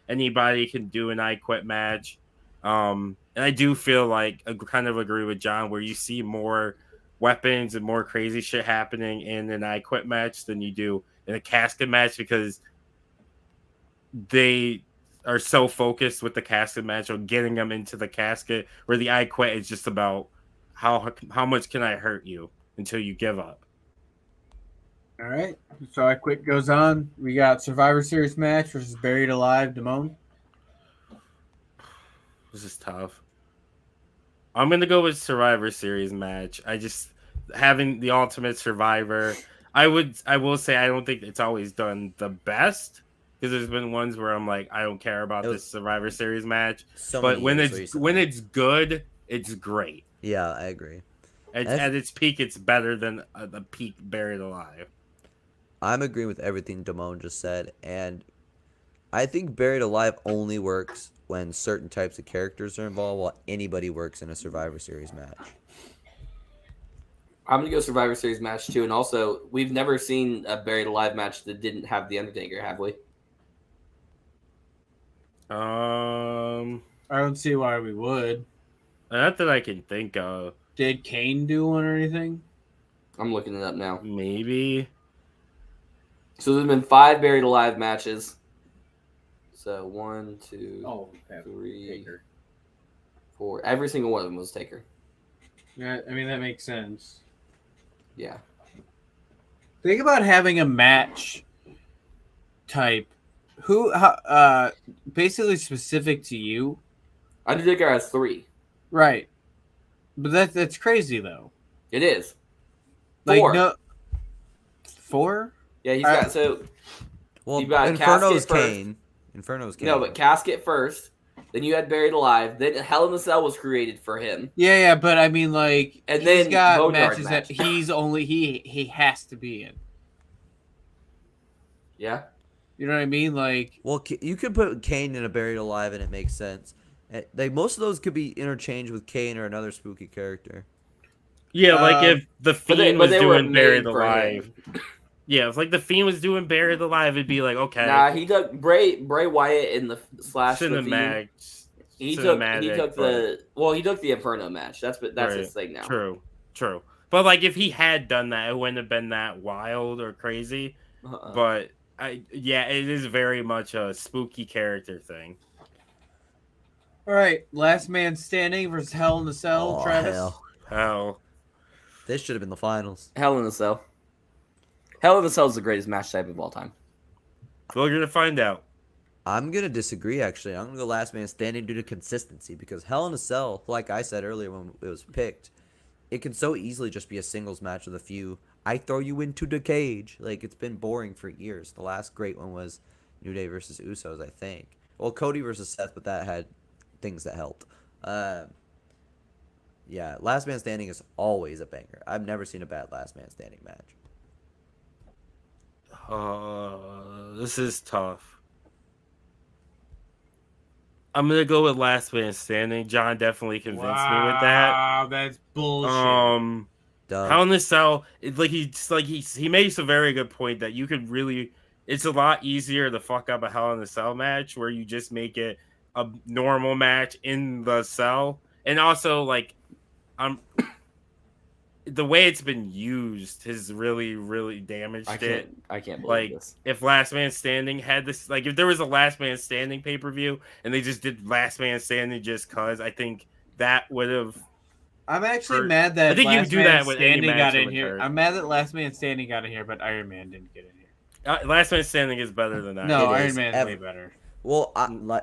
Anybody can do an I Quit match. And I do feel like I kind of agree with John, where you see more weapons and more crazy shit happening in an I Quit match than you do in a casket match because they are so focused with the casket match on getting them into the casket, where the I Quit is just about how much can I hurt you until you give up. All right. So I Quit goes on. We got Survivor Series match versus Buried Alive, Damone. This is tough. I'm gonna go with Survivor Series match. I just having the Ultimate Survivor. I will say I don't think it's always done the best because there's been ones where I'm like I don't care about this Survivor Series match. But when it's good, it's great. Yeah, I agree. At its peak, it's better than the peak Buried Alive. I'm agreeing with everything Damone just said, and I think Buried Alive only works when certain types of characters are involved, while anybody works in a Survivor Series match. I'm gonna go Survivor Series match too, and also we've never seen a Buried Alive match that didn't have the Undertaker, have we? I don't see why we would. Not that I can think of. Did Kane do one or anything? I'm looking it up now. Maybe. So there's been 5 Buried Alive matches. So 1, 2, 3, 4. Every single one of them was Taker. Yeah, I mean that makes sense. Yeah. Think about having a match type, basically specific to you, Undertaker has 3. right? But that's crazy though. It is. Like 4. no, 4. Yeah, he's got so. Well, You've got Inferno's Casket first. Kane. Inferno's Kane. No, but Casket first. Then you had Buried Alive. Then Hell in the Cell was created for him. Yeah, but I mean, like, And he's then got Boneyard matches match. that he has to be in. Yeah. You know what I mean? Like, Well, you could put Kane in a Buried Alive and it makes sense. Most of those could be interchanged with Kane or another spooky character. Yeah, like if the Fiend was they were doing Buried made for Alive. him. Yeah, if like the Fiend was doing Buried Alive, it'd be like, okay. Nah, he took Bray Wyatt in the slash the Fiend. Cinematic. He took the Inferno match. That's Right. his thing now. True. But like if he had done that, it wouldn't have been that wild or crazy. But it is very much a spooky character thing. all right, Last Man Standing versus Hell in the Cell. Oh, Travis. Hell. This should have been the finals. Hell in the Cell. Hell in the Cell is the greatest match type of all time. We're gonna find out. I'm gonna disagree. Actually, I'm gonna go Last Man Standing due to consistency because Hell in a Cell, like I said earlier when it was picked, it can so easily just be a singles match with a few. I throw you into the cage. Like it's been boring for years. The last great one was New Day versus Usos, I think. Well, Cody versus Seth, but that had things that helped. Yeah, Last Man Standing is always a banger. I've never seen a bad Last Man Standing match. This is tough. I'm gonna go with Last Man Standing. John definitely convinced me with that. Wow, that's bullshit. Hell in the Cell, he makes a very good point that you could really. It's a lot easier to fuck up a Hell in the Cell match where you just make it a normal match in the cell, and also like, the way it's been used has really, really damaged it. I can't believe Like, this. if Last Man Standing had this, like, if there was a Last Man Standing pay per view and they just did Last Man Standing just cause, I think that would have. I'm actually mad that I think you would do that with any Standing match got that in would here. hurt. I'm mad that Last Man Standing got in here, but Iron Man didn't get in here. Last Man Standing is better than that. No, It Iron is. Man's way better. Well,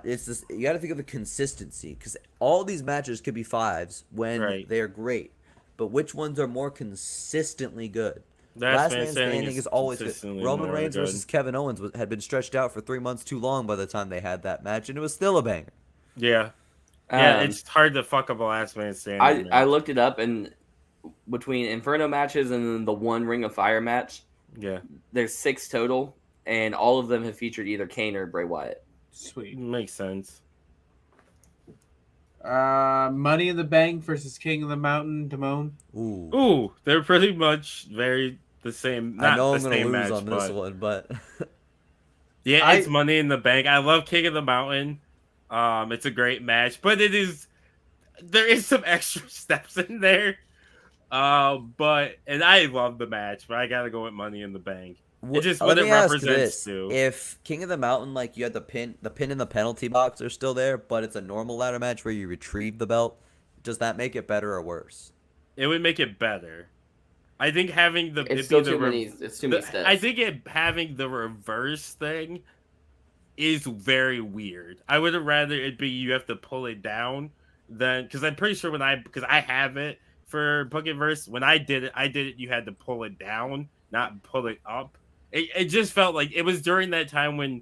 it's just you got to think of the consistency because all these matches could be 5s when they are great, but which ones are more consistently good? Last Man Standing is always good. Roman Reigns versus Kevin Owens had been stretched out for 3 months too long by the time they had that match, and it was still a banger. Yeah, it's hard to fuck up a Last Man Standing. I looked it up, and between Inferno matches and then the one Ring of Fire match, there's 6 total, and all of them have featured either Kane or Bray Wyatt. Sweet. Makes sense. Money in the Bank versus King of the Mountain, Damone. Ooh, they're pretty much the same. Not I know I'm the gonna same lose match, on this one, but yeah, it's Money in the Bank. I love King of the Mountain. It's a great match, but there is some extra steps in there. But I love the match, but I gotta go with Money in the Bank. It's just what it represents too. If King of the Mountain, like you had the pin in the penalty box are still there, but it's a normal ladder match where you retrieve the belt, does that make it better or worse? It would make it better. I think having it's too many steps. I think having the reverse thing is very weird. I would have rather it be you have to pull it down than because I'm pretty sure because I have it for Bookitverse, when I did it you had to pull it down, not pull it up. It just felt like it was during that time when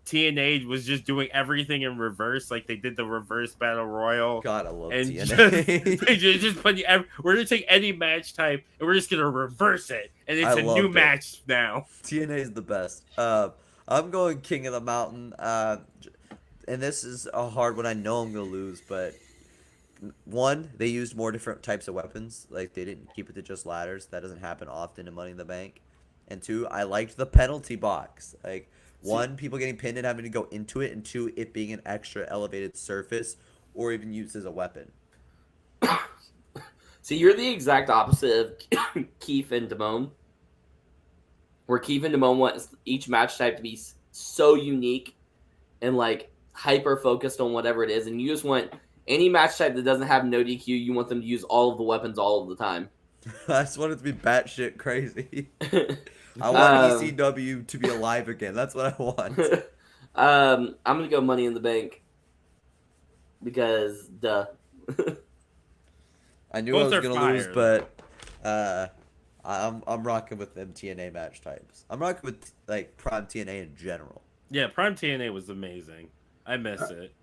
TNA was just doing everything in reverse, like they did the reverse battle royal. God, I love and TNA. just put we're gonna take any match type and we're just gonna reverse it, and it's a new match now. TNA is the best. I'm going King of the Mountain, and this is a hard one. I know I'm gonna lose, but one, they used more different types of weapons. Like they didn't keep it to just ladders. That doesn't happen often in Money in the Bank. And two, I liked the penalty box. Like one, people getting pinned and having to go into it, and two, it being an extra elevated surface or even used as a weapon. See, you're the exact opposite of Keith and Damone. Where Keith and Damone wants each match type to be so unique and like hyper focused on whatever it is, and you just want any match type that doesn't have no DQ. You want them to use all of the weapons all of the time. I just want it to be batshit crazy. I want ECW to be alive again. That's what I want. I'm gonna go Money in the Bank because duh. I knew Both I are was gonna lose, fire. but I'm rocking with them TNA match types. I'm rocking with like Prime TNA in general. Yeah, Prime TNA was amazing. I miss it.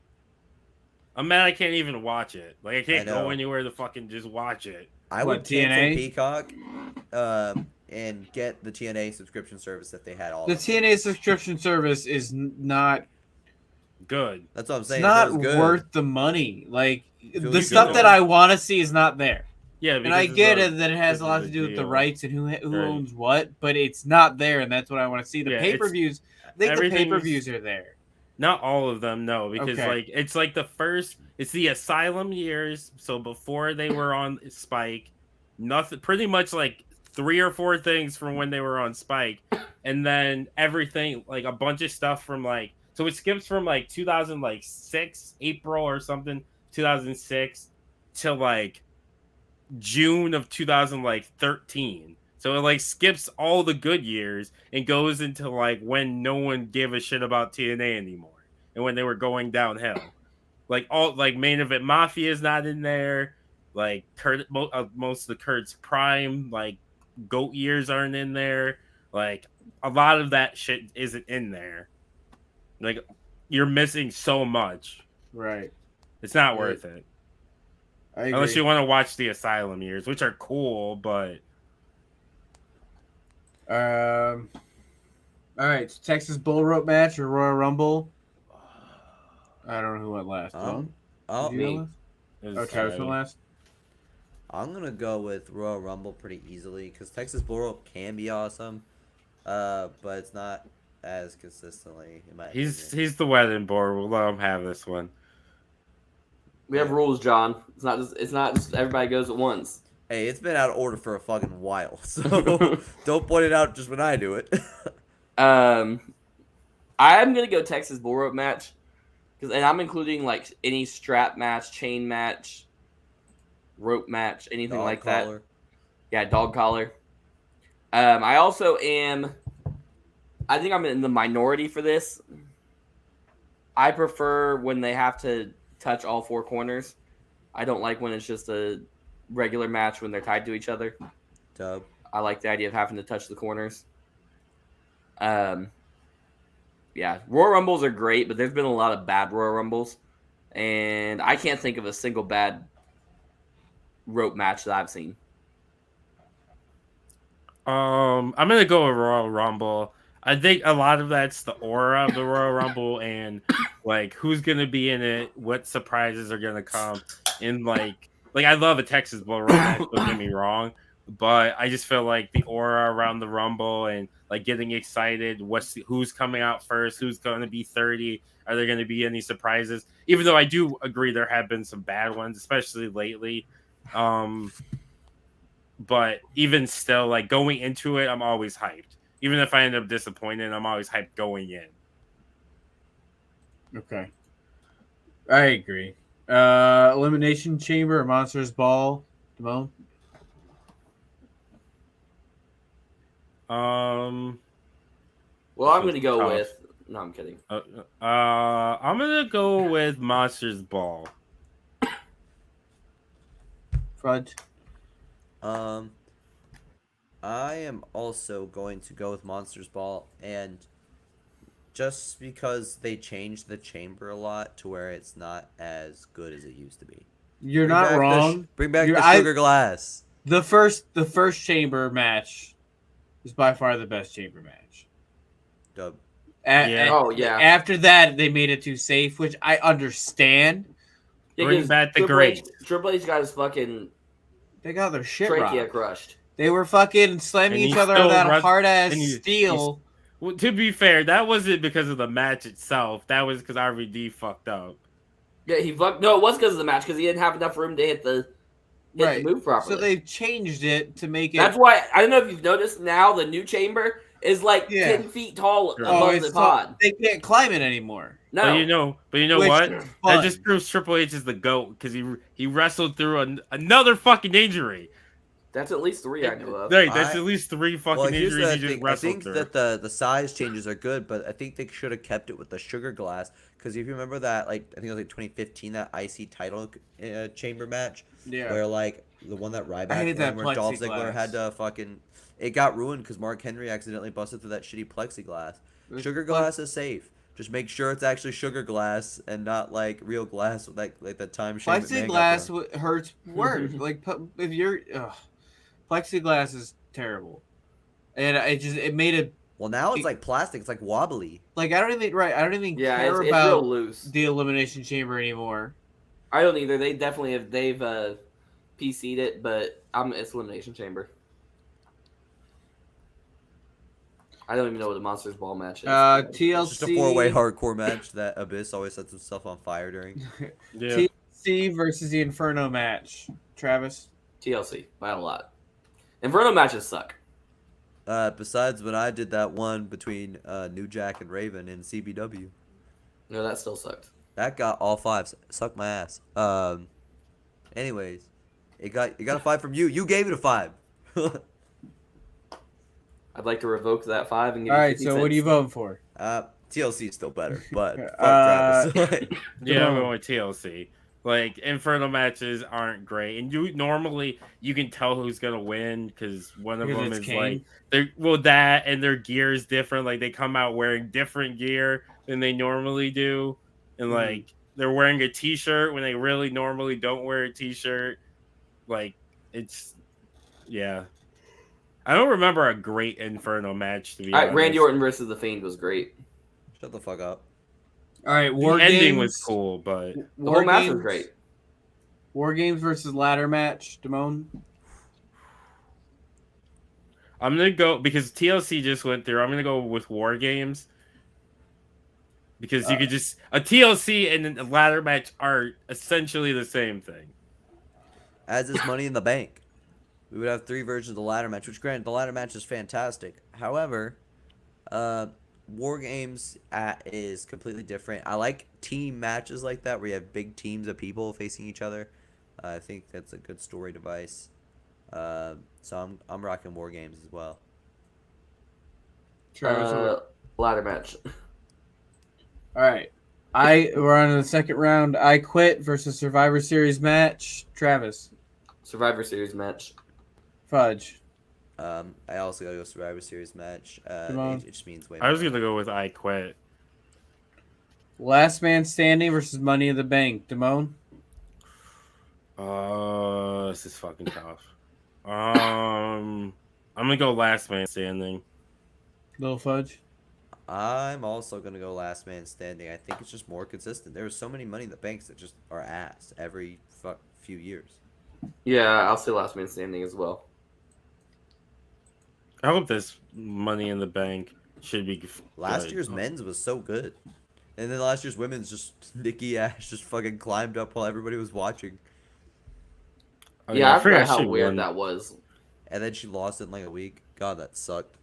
I'm mad I can't even watch it. Like I can't go anywhere to fucking just watch it. I What, would cancel TNA? Peacock, and get the TNA subscription service if they had all. The of them. TNA subscription service is not. Good. That's what I'm It's saying. not It was good. worth the money. Like Feels the stuff good. that I want to see is not there. Yeah, And I get it that it has this a lot is to a do with the deal. rights and who Right. owns what, but it's not there, and that's what I want to see. The Yeah, pay-per-views, I think the everything is- pay-per-views are there. Not all of them, no, because Okay. like it's like it's the Asylum years. So before they were on Spike, nothing, pretty much like 3 or 4 things from when they were on Spike, and then everything like a bunch of stuff from like, so it skips from like 2006 April or something 2006 to like June of 2013. So it like skips all the good years and goes into like when no one gave a shit about TNA anymore and when they were going downhill. Like all like Main Event Mafia is not in there. Like most of the Kurt's prime like GOAT years aren't in there. Like a lot of that shit isn't in there. Like you're missing so much. Right. It's not Right. worth it. I agree. Unless you want to watch the Asylum years, which are cool, but All right, so Texas Bull Rope match or Royal Rumble? I don't know who went last. Did you me. go last? it was Oh, Travis went last. I'm gonna go with Royal Rumble pretty easily because Texas Bull Rope can be awesome, but it's not as consistently. In my opinion. He's the wedding board. We'll let him have this one. We have rules, John. It's not just everybody goes at once. Hey, it's been out of order for a fucking while, so don't point it out just when I do it. I'm gonna go Texas Bull Rope match, and I'm including like any strap match, chain match, rope match, anything Dog like collar. that. Yeah, dog collar. I also am. I think I'm in the minority for this. I prefer when they have to touch all 4 corners. I don't like when it's just a regular match when they're tied to each other. Dub. I like the idea of having to touch the corners. Yeah, Royal Rumbles are great, but there's been a lot of bad Royal Rumbles, and I can't think of a single bad rope match that I've seen. I'm gonna go with Royal Rumble. I think a lot of that's the aura of the Royal Rumble and like who's gonna be in it, what surprises are gonna come, and like I love a Texas Bull Rope match, don't get me wrong, but I just feel like the aura around the Rumble and like getting excited, who's coming out first, who's gonna be 30, are there gonna be any surprises? Even though I do agree there have been some bad ones, especially lately. But even still, like going into it, I'm always hyped. Even if I end up disappointed, I'm always hyped going in. Okay. I agree. Elimination Chamber or Monsters Ball? Damone? Well, I'm This going to was go tough. with... No, I'm kidding. I'm gonna go with Monsters Ball. Fudge? I am also going to go with Monsters Ball, and just because they changed the chamber a lot to where it's not as good as it used to be. You're Bring not back the wrong. bring back You're- the sugar glass. The first chamber match is by far the best chamber match. Dub. Yeah. Oh, yeah. After that, they made it too safe, which I understand. Bring 'cause back the Triple H, greats. Triple H got his fucking They got their shit trachea rocked. crushed. They were fucking slamming And each he other still on that run- hard ass and steel. Well, to be fair, that wasn't because of the match itself. That was because RVD fucked up. Yeah, he fucked. No, it was because of the match because he didn't have enough room to hit the move properly. So they changed it to make it. That's why I don't know if you've noticed now the new chamber is like 10 feet tall above it's the pod. They can't climb it anymore. No, But you know Which what? is That fun. just proves Triple H is the GOAT because he wrestled through another fucking injury. that's at least 3 I know of. Right, that's at least 3 fucking here's injuries the he just thing. I wrestled think through. that the size changes are good, but I think they should have kept it with the sugar glass. Because if you remember that, like I think it was like 2015, that IC title chamber match, where like the one that Ryback hate that won, where Dolph Ziggler plexiglass. had to fucking, it got ruined because Mark Henry accidentally busted through that shitty plexiglass. Sugar glass is safe. Just make sure it's actually sugar glass and not like real glass, like the time Shane McMahon got thrown. Plexiglass hurts worse. Like if you're, plexiglass is terrible, and it made it. Well, now it's like plastic. It's like wobbly. Like I don't even Yeah, care it's about real loose. the elimination chamber anymore. I don't either. They definitely have. They've PC'd it, but it's elimination chamber. I don't even know what the Monsters Ball match is. TLC. It's just a 4-way hardcore match that Abyss always sets himself on fire during. Yeah. TLC versus the Inferno match. Travis. TLC by a lot. Inferno matches suck. Besides when I did that one between New Jack and Raven in CBW. No, that still sucked. That got all 5s. Suck my ass. Anyways, it got a 5 from you. You gave it a 5. I'd like to revoke that 5 and give All you right, 50 so cents. what are you voting for? TLC is still better, but fuck Travis. Yeah, I'm going with TLC. Like Inferno matches aren't great, and normally you can tell who's gonna win because one of them it's is Kane. like and their gear is different. Like they come out wearing different gear than they normally do, and like they're wearing a T-shirt when they really normally don't wear a T-shirt. Like it's I don't remember a great Inferno match to be honest. Randy Orton versus The Fiend was great. Shut the fuck up. All right, The ending was cool, but The whole match was great. War Games versus ladder match, Damone. I'm gonna go because TLC just went through. I'm gonna go with War Games because you could just a TLC and a ladder match are essentially the same thing. As is Money in the Bank. We would have 3 versions of the ladder match, which granted the ladder match is fantastic. However, War Games is completely different. I like team matches like that where you have big teams of people facing each other. I think that's a good story device. So I'm rocking War Games as well. Travis. Ladder match. All right. We're on the second round. I Quit versus Survivor Series match. Travis. Survivor Series match. Fudge. I also gotta go Survivor Series match. on. It just means way I was more. gonna go with I Quit. Last Man Standing versus Money in the Bank. Damone. This is fucking tough. I'm gonna go Last Man Standing. Little Fudge. I'm also gonna go Last Man Standing. I think it's just more consistent. There are so many Money in the Banks that just are ass every few years. Yeah, I'll say Last Man Standing as well. I hope this Money in the Bank should be Last good. year's men's was so good, and then last year's women's just Nikki Ash just fucking climbed up while everybody was watching, I mean, Yeah, I forgot forgot how she weird won. that was. and then she lost it in like a week. God, that sucked.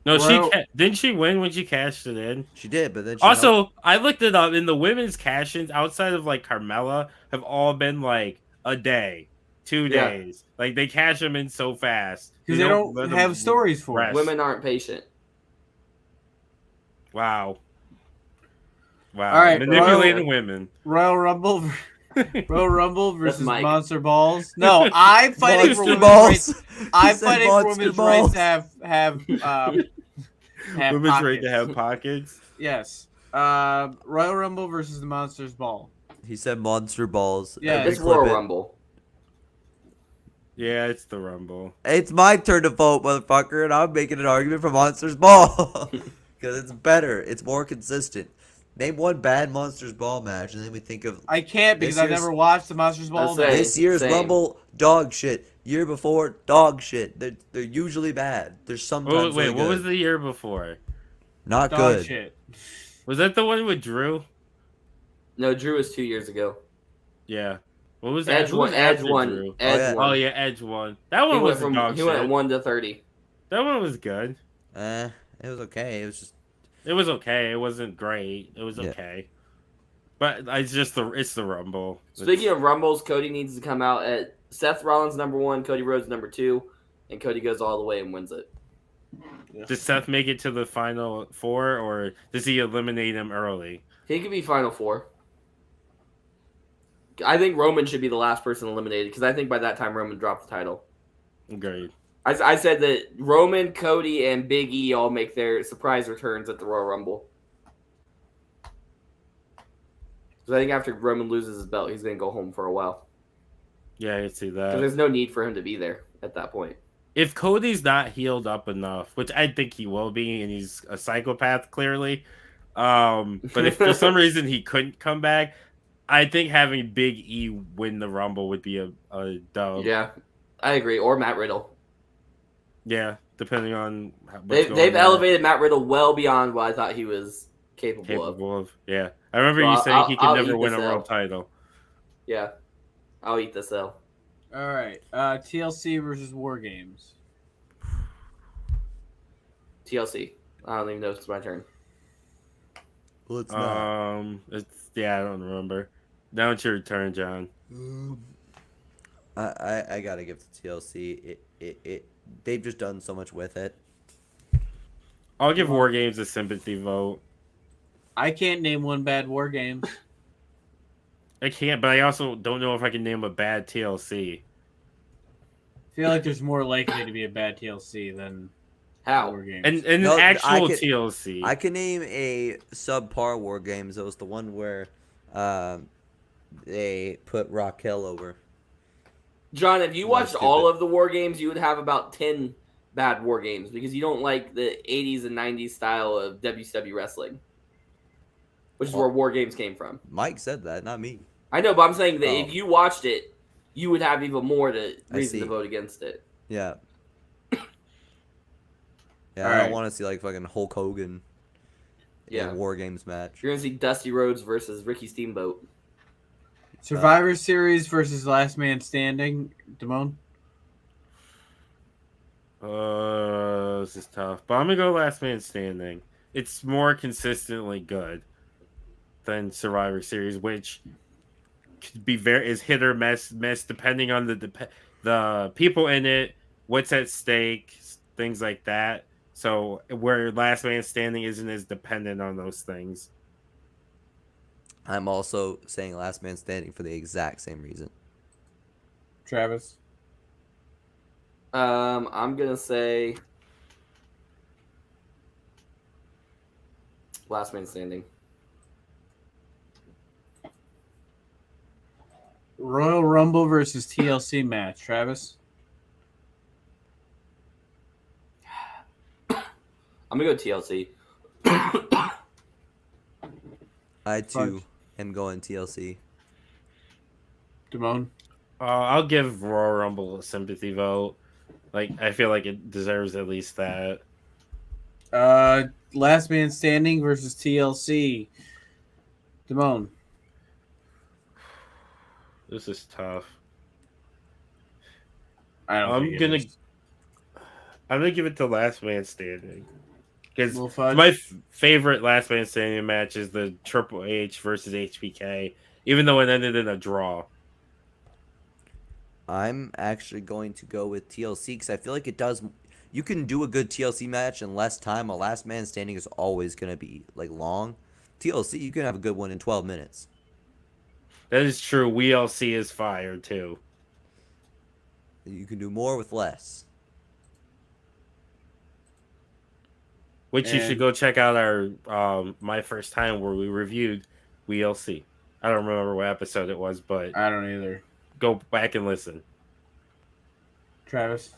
No, Well- didn't she win when she cashed it in? She did, but then she Also, I looked it up. In the women's cash-ins, outside of like Carmella, have all been like a day, 2 Yeah. days. Like they cash them in so fast Because they don't let them have stories for rest. it. Women aren't patient. Wow. All right, Manipulating women. Royal Rumble. Royal Rumble versus Mike. Monster Balls. No, I'm fighting for Monster women's balls. rights. He I'm said fighting for monster women's balls. rights to have Women's right to pockets. have pockets. Yes. Royal Rumble versus the Monsters Ball. He said monster balls. Yeah, Every It's clip Royal it. Rumble. Yeah, it's the Rumble. It's my turn to vote, motherfucker, and I'm making an argument for Monsters Ball because it's better. It's more consistent. Name one bad Monsters Ball match, and then we think of I can't because This I've year's- never watched the Monsters Ball say- match. this year's same. Rumble dog shit. Year before dog shit. They're usually bad. They're sometimes Wait, really what good. was the year before? Not Dog good. shit. Was that the one with Drew? No, Drew was 2 years ago. Yeah. What was Edge Who won. was Edge after won. Drew? Edge yeah. won. Oh yeah, Edge won. That one was a dog he shit. went 1-30. That one was good. It was okay. It was just It was okay. It wasn't great. It was Yeah. okay. But it's just the Rumble. Speaking of Rumbles, Cody needs to come out at Seth Rollins #1, Cody Rhodes #2, and Cody goes all the way and wins it. Does Seth make it to the final four, or does he eliminate him early? He could be Final Four. I think Roman should be the last person eliminated because I think by that time Roman dropped the title. Great. I said that Roman, Cody, and Big E all make their surprise returns at the Royal Rumble. Because I think after Roman loses his belt, he's going to go home for a while. Yeah, I can see Because that. there's no need for him to be there at that point. If Cody's not healed up enough, which I think he will be, and he's a psychopath clearly, but if for some reason he couldn't come back, I think having Big E win the Rumble would be a dub. Yeah, I agree. Or Matt Riddle. Yeah, depending on They've elevated Matt Riddle well beyond what I thought he was capable of. Yeah, I remember So you saying he could I'll never eat win a this world L. title. Yeah, I'll eat this L. All right. TLC versus War Games. TLC. I don't even know if it's my turn. well, it's not. I don't remember. Now it's your turn, John. I gotta give to TLC. They've just done so much with it. I'll give War Games a sympathy vote. I can't name one bad War Games. I can't, but I also don't know if I can name a bad TLC. I feel like there's more likely to be a bad TLC than How? War Games. And No, an actual I could- TLC. I can name a subpar War Games. That was the one where they put Raquel over. John, if you That's watched stupid. all of the War Games, you would have about 10 bad War Games because you don't like the 80s and 90s style of WCW wrestling, which is where War Games came from. Mike said that, not me. I know, but I'm saying that Oh. if you watched it, you would have even more reason to see. vote against it. Yeah. Yeah, All I don't right. want to see like fucking Hulk Hogan in Yeah. a War Games match. You're going to see Dusty Rhodes versus Ricky Steamboat. Survivor Series versus Last Man Standing. Damone? This is tough. But I'm gonna go Last Man Standing. It's more consistently good than Survivor Series, which could be is hit or miss depending on the people in it, what's at stake, things like that. So where Last Man Standing isn't as dependent on those things. I'm also saying Last Man Standing for the exact same reason. Travis? I'm going to say Last Man Standing. Royal Rumble versus TLC match. Travis? I'm going to go TLC. I too Fudge. am going TLC. Damone? I'll give Royal Rumble a sympathy vote. Like I feel like it deserves at least that. Last Man Standing versus TLC. Damone? This is tough. I don't I'm think gonna- it is. I'm gonna give it to Last Man Standing because Little Fudge? my favorite Last Man Standing match is the Triple H versus HBK, even though it ended in a draw. I'm actually going to go with TLC because I feel like it does. You can do a good TLC match in less time. A Last Man Standing is always going to be like long. TLC, you can have a good one in 12 minutes. That is true. WLC is fire too. You can do more with less. Which you should And- go check out our My First Time where we reviewed WLC. I don't remember what episode it was, but I don't either. go back and listen. Travis?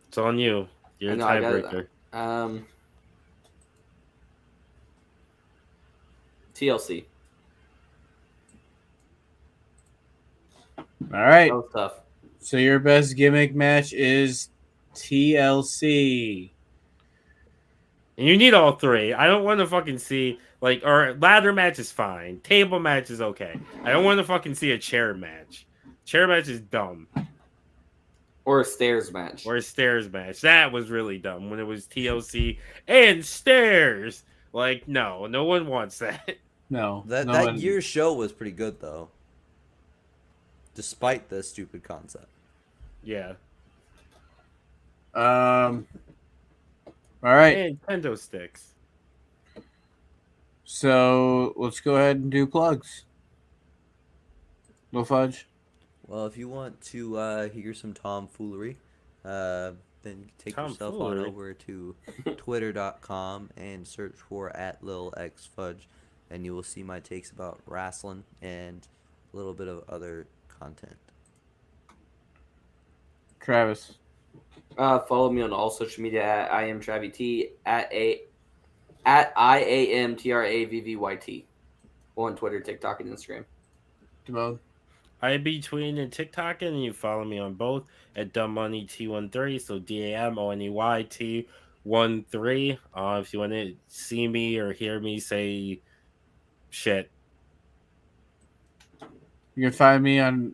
It's on you. You're I the know, I got it. tiebreaker. TLC. All right. That was tough. So your best gimmick match is TLC. And you need all three. I don't want to fucking see or ladder match is fine. Table match is okay. I don't want to fucking see a chair match. Chair match is dumb. Or a stairs match. Or a stairs match. That was really dumb when it was TLC and stairs. No one wants that. No. That no that one- year's show was pretty good though. Despite the stupid concept. Yeah. All right. And Nintendo sticks. So let's go ahead and do plugs. Lil Fudge. Well, if you want to hear some tomfoolery, then take yourself on Tomfoolery? over to twitter.com and search for @LilXFudge, and you will see my takes about wrestling and a little bit of other content. Travis. Follow me on all social media at IamTravyT at IAMTRAVVYT on Twitter, TikTok, and Instagram. Timon. I be tweeting and TikToking, and you follow me on both at DumbMoneyT13, so DAMONEYT13. If you want to see me or hear me say shit. You can find me on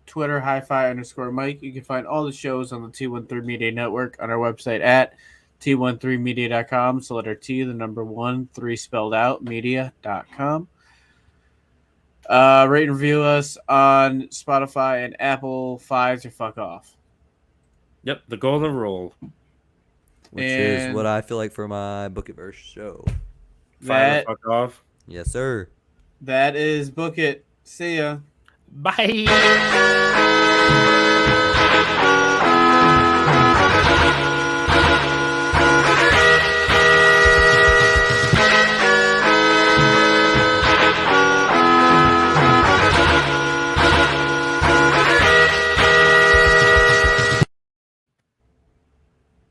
Twitter, hi-fi_Mike. You can find all the shows on the T13 Media Network on our website at T13media.com. So letter T, the number 1, 3 spelled out, media.com. Rate and review us on Spotify and Apple 5s or fuck off. Yep, the golden rule. Which is And what I feel like for my Book It Verse show. Fire the fuck off. Yes, sir. That is Book It. See ya. Bye.